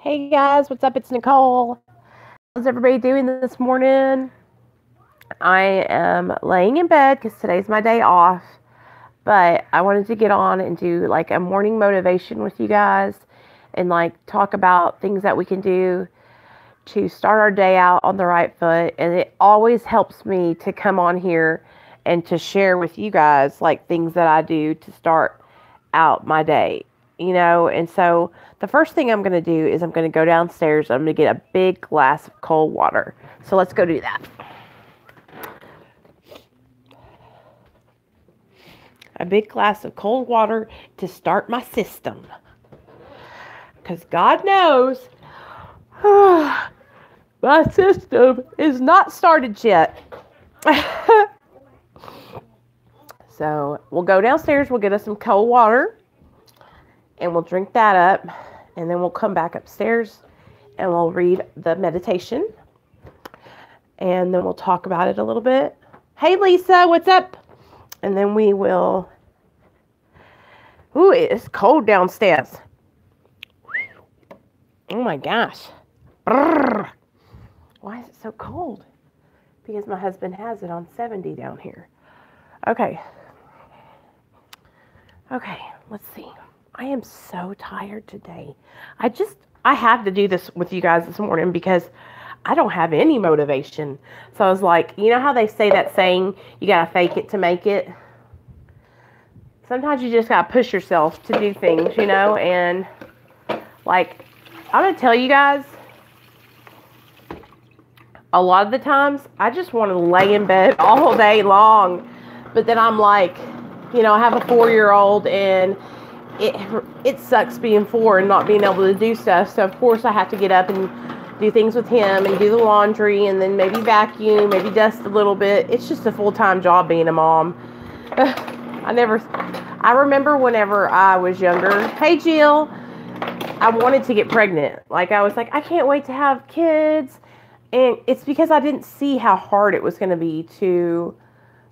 Hey guys, what's up? It's Nicole. How's everybody doing this morning? I am laying in bed because today's my day off, but I wanted to get on and do like a morning motivation with you guys and like talk about things that we can do to start our day out on the right foot. And it always helps me to come on here and to share with you guys like things that I do to start out my day, and so the first thing I'm going to do is I'm going to go downstairs. I'm going to get a big glass of cold water. So let's go do that. A big glass of cold water to start my system. Because God knows my system is not started yet. So we'll go downstairs. We'll get us some cold water. And we'll drink that up. And then we'll come back upstairs. And we'll read the meditation. And then we'll talk about it a little bit. Hey, Lisa, what's up? And then we will... Ooh, it's cold downstairs. Oh, my gosh. Brrr. Why is it so cold? Because my husband has it on 70 down here. Okay. Okay, let's see. I am so tired today. I have to do this with you guys this morning because I don't have any motivation. So I was like, you know how they say that saying, you got to fake it to make it? Sometimes you just got to push yourself to do things, and like, I'm going to tell you guys, a lot of the times, I just want to lay in bed all day long. But then I'm like, I have a 4-year-old and it sucks being 4 and not being able to do stuff. So, of course, I have to get up and do things with him and do the laundry and then maybe vacuum, maybe dust a little bit. It's just a full-time job being a mom. I remember whenever I was younger, hey, Jill, I wanted to get pregnant. Like, I was like, I can't wait to have kids. And it's because I didn't see how hard it was going to be to,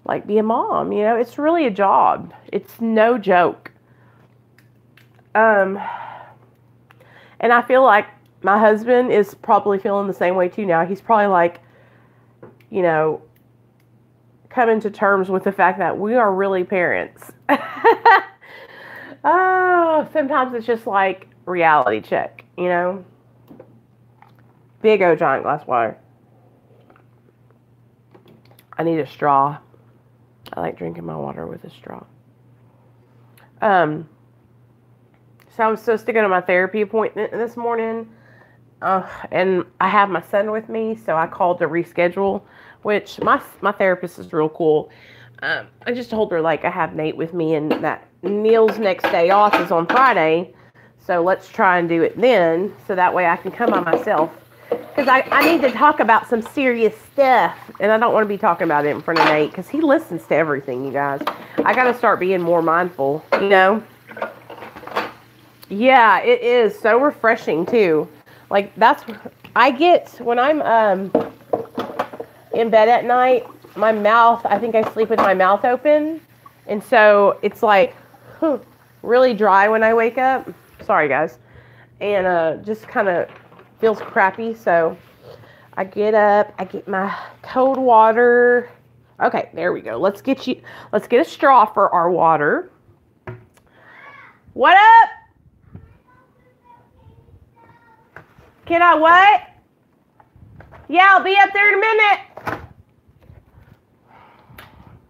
like, be a mom. It's really a job. It's no joke. And I feel like my husband is probably feeling the same way too now. He's probably like, coming to terms with the fact that we are really parents. Oh, sometimes it's just like reality check, Big old giant glass of water. I need a straw. I like drinking my water with a straw. So I was supposed to go to my therapy appointment this morning. And I have my son with me, so I called to reschedule, which my therapist is real cool. I just told her, like, I have Nate with me and that Neil's next day off is on Friday. So let's try and do it then, so that way I can come by myself. Because I need to talk about some serious stuff, and I don't want to be talking about it in front of Nate, because he listens to everything, you guys. I got to start being more mindful, Yeah, it is so refreshing, too. Like, that's, I get, when I'm in bed at night, my mouth, I think I sleep with my mouth open. And so it's like really dry when I wake up. Sorry, guys. And just kind of feels crappy. So I get up, I get my cold water. Okay, there we go. Let's get a straw for our water. What up? Can I what? Yeah, I'll be up there in a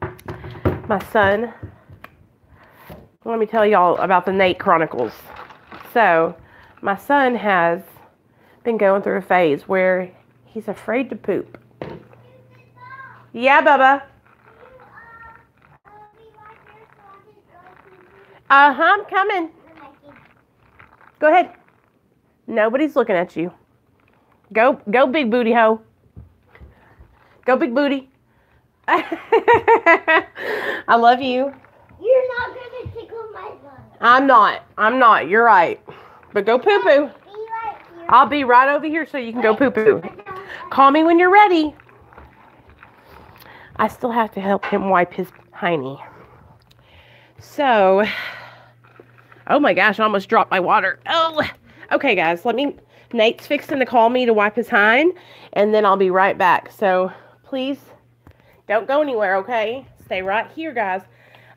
minute. My son, let me tell y'all about the Nate Chronicles. So, my son has been going through a phase where he's afraid to poop. Yeah, Bubba. I'm coming. Go ahead. Nobody's looking at you. Go, big booty hoe. Go, big booty. I love you. You're not going to tickle my butt. I'm not. You're right. But go poo-poo. Be right here. I'll be right over here so you can go poo-poo. Call me when you're ready. I still have to help him wipe his hiney. So, oh my gosh, I almost dropped my water. Oh, okay, guys, let me Nate's fixing to call me to wipe his hind, and then I'll be right back. So please don't go anywhere, okay? Stay right here, guys.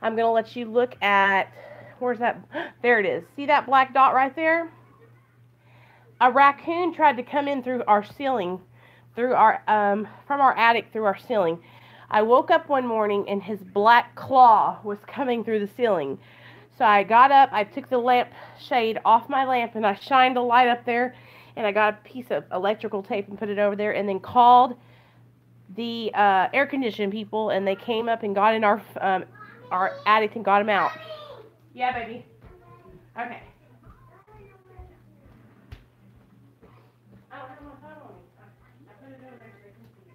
I'm going to let you look at, where's that? There it is. See that black dot right there? A raccoon tried to come in through our ceiling, through our from our attic through our ceiling. I woke up one morning and his black claw was coming through the ceiling. So I got up, I took the lamp shade off my lamp, and I shined a light up there, and I got a piece of electrical tape and put it over there, and then called the air conditioning people, and they came up and got in our attic and got him out. Yeah, baby. Okay. I don't have my phone on me. I put it over there so they can see.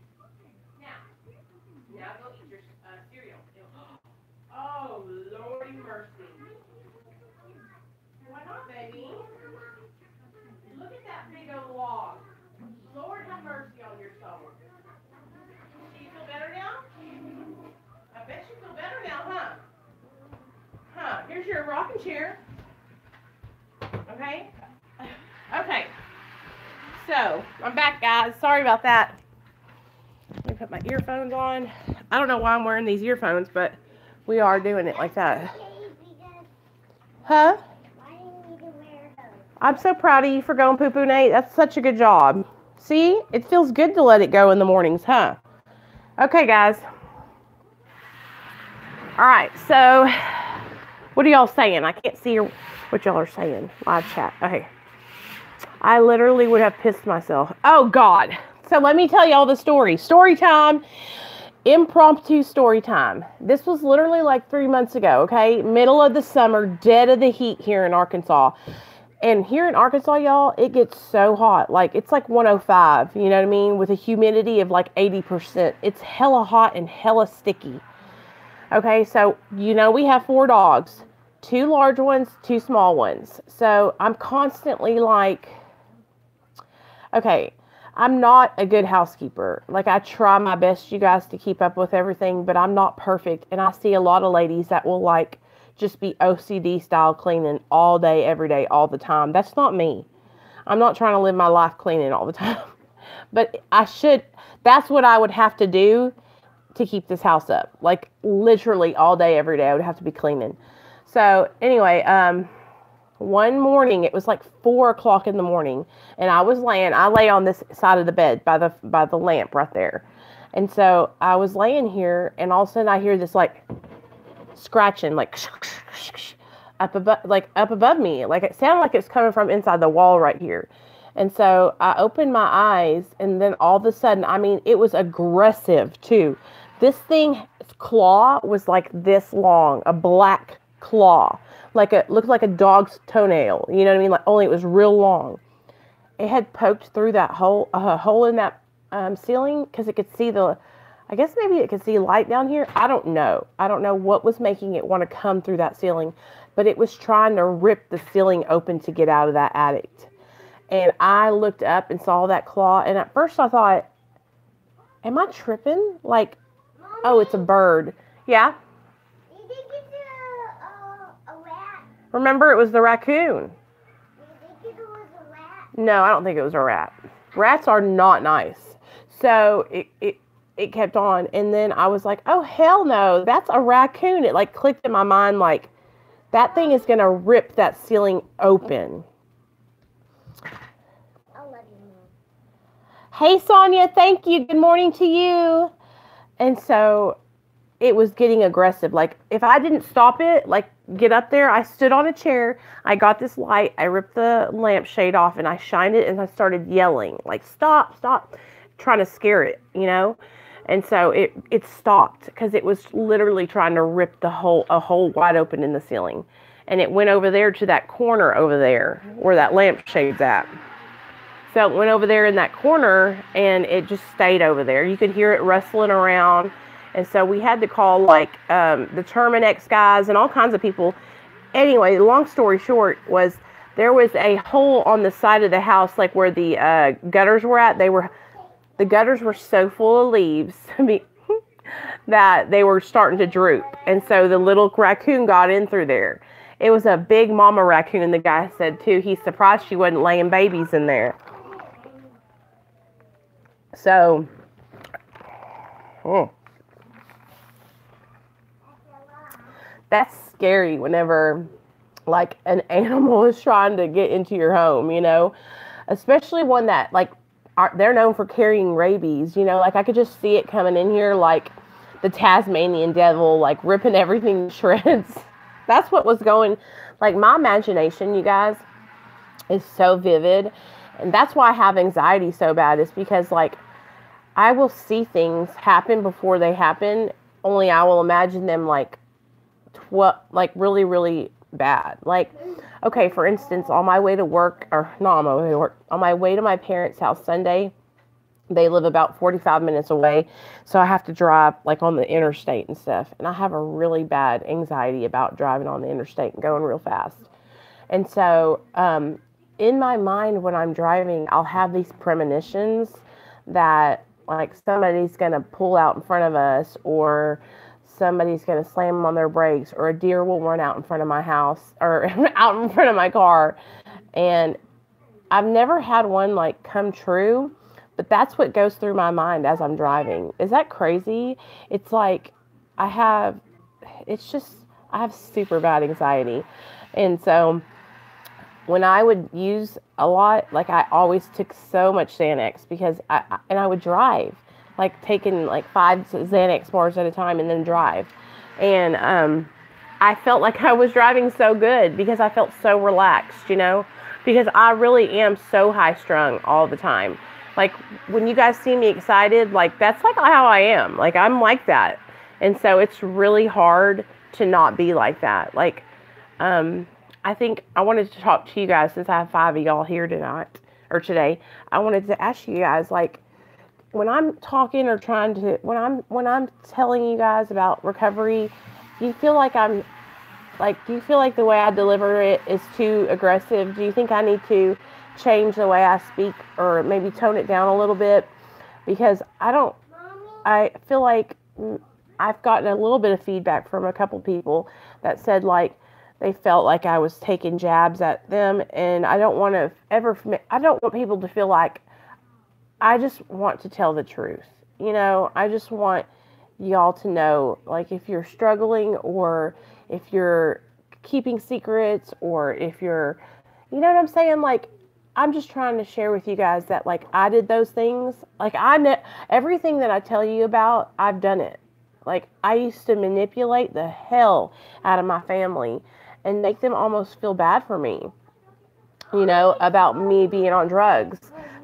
Now go eat your cereal. Oh, Lordy mercy. Why not, baby? Look at that big old log. Lord have mercy on your soul. Do you feel better now? I bet you feel better now, huh? Huh. Here's your rocking chair. Okay? Okay. So, I'm back, guys. Sorry about that. Let me put my earphones on. I don't know why I'm wearing these earphones, but we are doing it like that. Huh? I'm so proud of you for going poo-poo, Nate. That's such a good job. See? It feels good to let it go in the mornings, huh? Okay, guys. All right, so what are y'all saying? I can't see what y'all are saying. Live chat. Okay. I literally would have pissed myself. Oh, God. So let me tell y'all the story. Story time. Impromptu story time. This was literally like 3 months ago, okay? Middle of the summer, dead of the heat here in Arkansas. And here in Arkansas, y'all, it gets so hot. Like, it's like 105, you know what I mean? With a humidity of like 80%. It's hella hot and hella sticky. Okay, so, you know, we have 4 dogs. 2 large ones, 2 small ones. So, I'm constantly like, okay, I'm not a good housekeeper. Like, I try my best, you guys, to keep up with everything, but I'm not perfect. And I see a lot of ladies that will, like, just be OCD style cleaning all day, every day, all the time. That's not me. I'm not trying to live my life cleaning all the time. But I should. That's what I would have to do to keep this house up. Like, literally all day, every day, I would have to be cleaning. So, anyway, one morning, it was like 4 o'clock in the morning, and I lay on this side of the bed by the lamp right there. And so I was laying here, and all of a sudden I hear this like scratching, like up above me. Like, it sounded like it's coming from inside the wall right here. And so I opened my eyes, and then all of a sudden, I mean, it was aggressive too. This thing's claw was like this long, a black claw. Like, it looked like a dog's toenail, you know what I mean? Like, only it was real long. It had poked through that hole in that ceiling, because it could see I guess maybe it could see light down here. I don't know. I don't know what was making it want to come through that ceiling, but it was trying to rip the ceiling open to get out of that attic. And I looked up and saw that claw, and at first I thought, am I tripping? Like, Mommy, oh, it's a bird. Yeah? you think it's a rat? Remember, it was the raccoon. You think it was a rat? No, I don't think it was a rat. Rats are not nice. So it kept on, and then I was like, oh, hell no, that's a raccoon. It like clicked in my mind, like, that thing is going to rip that ceiling open. I'll let you know. Hey, Sonia, thank you. Good morning to you. And so it was getting aggressive. Like, if I didn't stop it, like, get up there, I stood on a chair, I got this light, I ripped the lampshade off, and I shined it, and I started yelling, like, stop, stop, trying to scare it, you know? And so it stopped, because it was literally trying to rip a hole wide open in the ceiling. And it went over there to that corner over there, where that lampshade's at. So it went over there in that corner, and it just stayed over there. You could hear it rustling around. And so we had to call, like, the Terminex guys and all kinds of people. Anyway, long story short was there was a hole on the side of the house, like where the gutters were at. The gutters were so full of leaves that they were starting to droop. And so the little raccoon got in through there. It was a big mama raccoon, and the guy said, too, he's surprised she wasn't laying babies in there. So, mm, that's scary whenever like an animal is trying to get into your home, especially one that like they're known for carrying rabies, like I could just see it coming in here like the Tasmanian devil, like ripping everything to shreds. That's what was going, like my imagination, you guys, is so vivid. And that's why I have anxiety so bad, is because like I will see things happen before they happen, only I will imagine them like like really, really bad. Like, okay, for instance, on my way to work, or not on my way to work, on my way to my parents' house Sunday, they live about 45 minutes away, so I have to drive like on the interstate and stuff. And I have a really bad anxiety about driving on the interstate and going real fast. And so, in my mind, when I'm driving, I'll have these premonitions that like somebody's going to pull out in front of us, or somebody's going to slam on their brakes, or a deer will run out in front of my house, or out in front of my car. And I've never had one like come true, but that's what goes through my mind as I'm driving. Is that crazy? It's like I have super bad anxiety. And so when I would use a lot, like I always took so much Xanax, because I would drive, like taking like 5 Xanax bars at a time and then drive. And I felt like I was driving so good because I felt so relaxed, because I really am so high strung all the time. Like when you guys see me excited, like that's like how I am. Like I'm like that. And so it's really hard to not be like that. Like, I think I wanted to talk to you guys, since I have 5 of y'all here tonight or today. I wanted to ask you guys, like, when I'm talking or when I'm telling you guys about recovery, do you feel like the way I deliver it is too aggressive? Do you think I need to change the way I speak, or maybe tone it down a little bit? Because I feel like I've gotten a little bit of feedback from a couple people that said like they felt like I was taking jabs at them, and I don't want people to feel like, I just want to tell the truth. I just want y'all to know, like, if you're struggling, or if you're keeping secrets, or if you're, you know what I'm saying? Like, I'm just trying to share with you guys that, like, I did those things. Like, I know everything that I tell you about, I've done it. Like, I used to manipulate the hell out of my family and make them almost feel bad for me, about me being on drugs.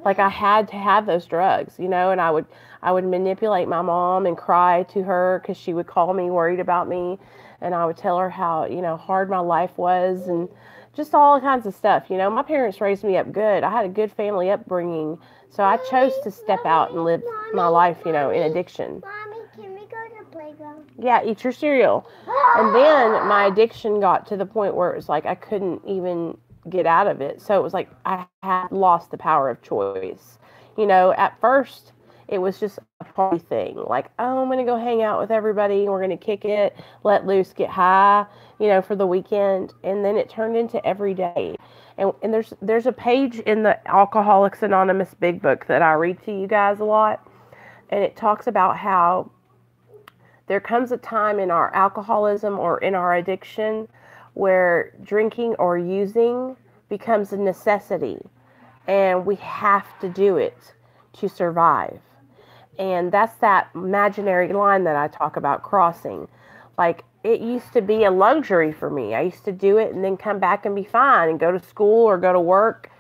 Like I had to have those drugs, and I would manipulate my mom and cry to her because she would call me worried about me, and I would tell her how, hard my life was, and just all kinds of stuff. My parents raised me up good. I had a good family upbringing, so I chose to step out and live my life, in addiction. Mommy, can we go to the playground? Yeah, eat your cereal. And then my addiction got to the point where it was like I couldn't even get out of it. So it was like I had lost the power of choice. At first it was just a party thing. Like, oh, I'm going to go hang out with everybody. We're going to kick it, let loose, get high, for the weekend. And then it turned into every day. And there's a page in the Alcoholics Anonymous Big Book that I read to you guys a lot. And it talks about how there comes a time in our alcoholism or in our addiction where drinking or using becomes a necessity, and we have to do it to survive. And that's that imaginary line that I talk about crossing. Like, it used to be a luxury for me. I used to do it and then come back and be fine and go to school or go to work.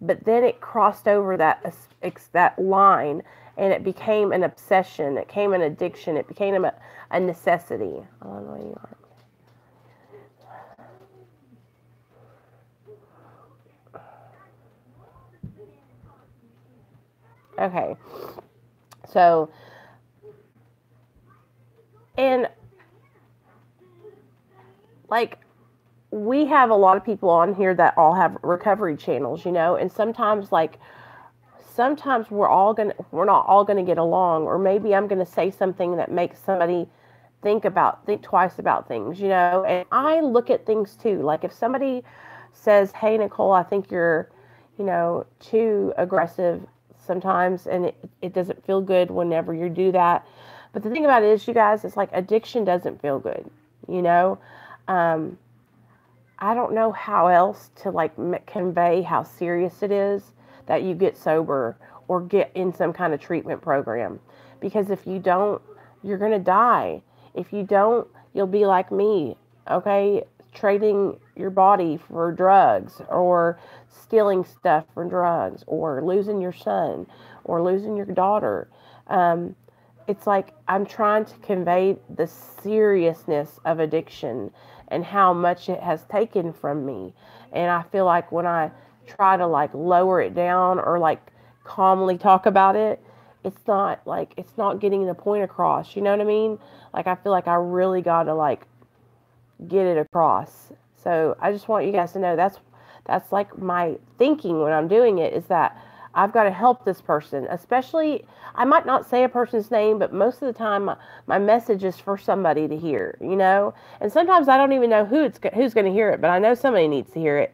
But then it crossed over that line, and it became an obsession. It became an addiction. It became a necessity. I don't know where you are. Okay, so, and like, we have a lot of people on here that all have recovery channels, and sometimes we're not all gonna get along, or maybe I'm gonna say something that makes somebody think twice about things, and I look at things too. Like if somebody says, hey, Nicole, I think you're, too aggressive sometimes, and it doesn't feel good whenever you do that. But the thing about it is, you guys, it's like addiction doesn't feel good, you know? I don't know how else to like convey how serious it is that you get sober or get in some kind of treatment program. Because if you don't, you're going to die. If you don't, you'll be like me, okay? Trading your body for drugs, or stealing stuff for drugs, or losing your son, or losing your daughter. It's like I'm trying to convey the seriousness of addiction and how much it has taken from me. And I feel like when I try to like lower it down or like calmly talk about it, it's not getting the point across. You know what I mean? Like, I feel like I really got to like get it across. So I just want you guys to know that's like my thinking when I'm doing it, is that I've got to help this person. Especially, I might not say a person's name, but most of the time my message is for somebody to hear, you know? And sometimes I don't even know who's going to hear it, but I know somebody needs to hear it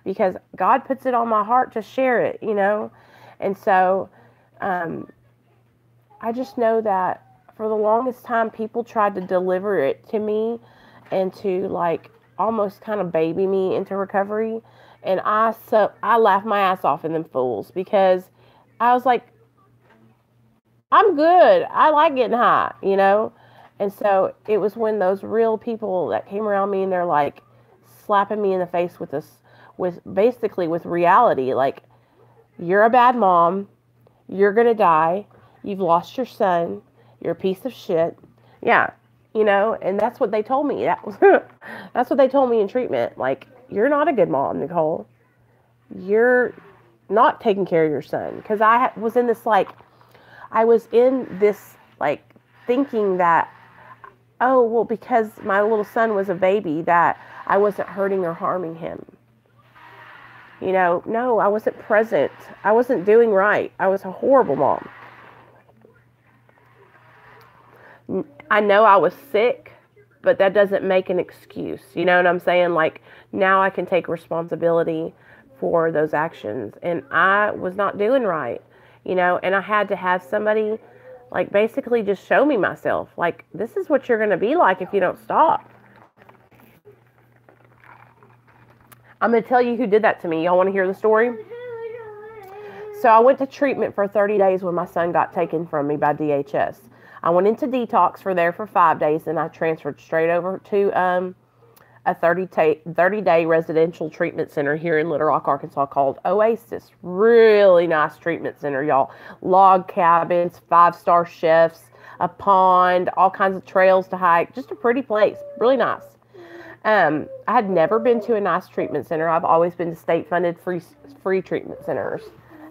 because God puts it on my heart to share it, you know? And so I just know that for the longest time, people tried to deliver it to me and to like almost kind of baby me into recovery. And I laughed my ass off in them fools, because I was like, I'm good. I like getting high, you know? And so it was when those real people that came around me and they're like slapping me in the face with with reality. Like, you're a bad mom. You're going to die. You've lost your son. You're a piece of shit. Yeah. You know, and that's what they told me. That's what they told me in treatment. Like, you're not a good mom, Nicole. You're not taking care of your son. Because I was in this, thinking that, oh, well, because my little son was a baby, that I wasn't hurting or harming him. You know, no, I wasn't present. I wasn't doing right. I was a horrible mom. I know I was sick, but that doesn't make an excuse. You know what I'm saying? Like, now I can take responsibility for those actions. And I was not doing right, you know, and I had to have somebody, like, basically just show me myself. Like, this is what you're going to be like if you don't stop. I'm going to tell you who did that to me. Y'all want to hear the story? So I went to treatment for 30 days when my son got taken from me by DHS. I went into detox for 5 days, and I transferred straight over to a 30-day residential treatment center here in Little Rock, Arkansas, called Oasis. Really nice treatment center, y'all. Log cabins, 5-star chefs, a pond, all kinds of trails to hike. Just a pretty place. Really nice. I had never been to a nice treatment center. I've always been to state-funded free treatment centers.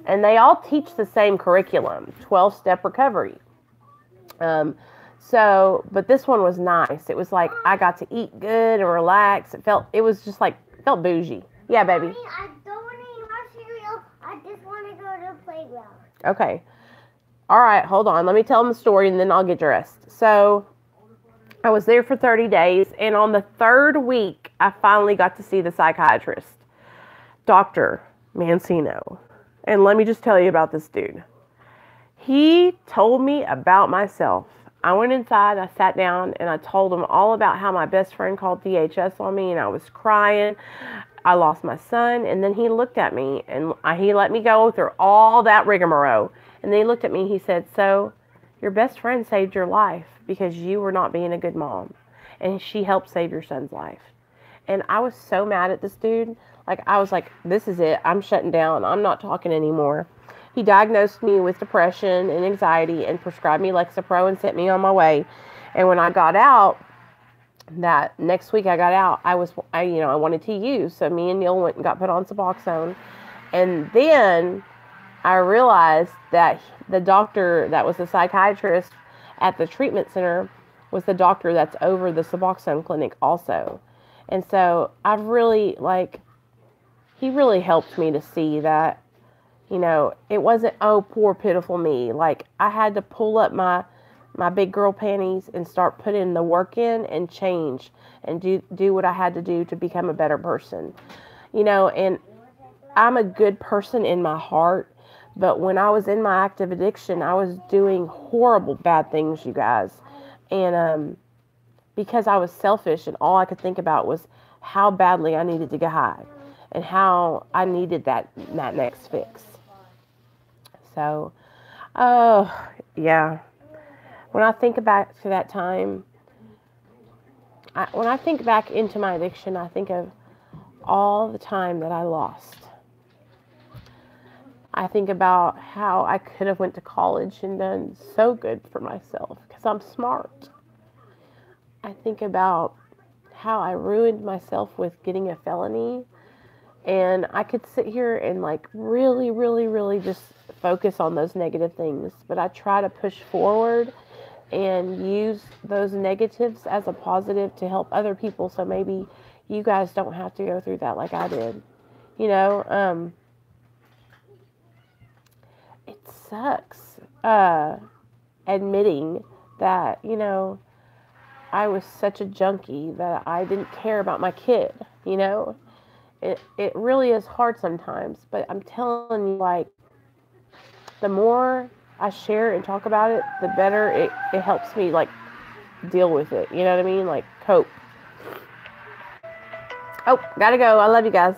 And they all teach the same curriculum, 12-step recovery. But this one was nice. It was like I got to eat good and relax. It felt bougie. Yeah, baby. Mommy, I don't want to eat my cereal. I just want to go to the playground. Okay. All right, hold on. Let me tell them the story and then I'll get dressed. So I was there for 30 days, and on the 3rd week, I finally got to see the psychiatrist, Dr. Mancino. And let me just tell you about this dude. He told me about myself. I went inside, I sat down, and I told him all about how my best friend called DHS on me, and I was crying. I lost my son, and then he looked at me, and he let me go through all that rigmarole. And then he looked at me, and he said, so your best friend saved your life because you were not being a good mom, and she helped save your son's life. And I was so mad at this dude. Like, I was like, this is it. I'm shutting down. I'm not talking anymore. He diagnosed me with depression and anxiety and prescribed me Lexapro and sent me on my way. And when I got out, that next week I got out, I wanted to use. So me and Neil went and got put on Suboxone. And then I realized that the doctor that was the psychiatrist at the treatment center was the doctor that's over the Suboxone clinic also. And so I've really, he really helped me to see that, you know, it wasn't, oh, poor, pitiful me. Like, I had to pull up my big girl panties and start putting the work in and change and do what I had to do to become a better person. You know, and I'm a good person in my heart, But when I was in my active addiction, I was doing horrible, bad things, you guys. And because I was selfish and all I could think about was how badly I needed to get high and how I needed that next fix. So, oh, yeah. When I think back to that time, when I think back into my addiction, I think of all the time that I lost. I think about how I could have went to college and done so good for myself because I'm smart. I think about how I ruined myself with getting a felony, and I could sit here and like really, really, really just focus on those negative things, but I try to push forward and use those negatives as a positive to help other people, so maybe you guys don't have to go through that like I did. You know, it sucks admitting that, you know, I was such a junkie that I didn't care about my kid, you know. It really is hard sometimes, but I'm telling you, like, the more I share and talk about it, the better it helps me, like, deal with it. You know what I mean? Like, cope. Oh, gotta go. I love you guys.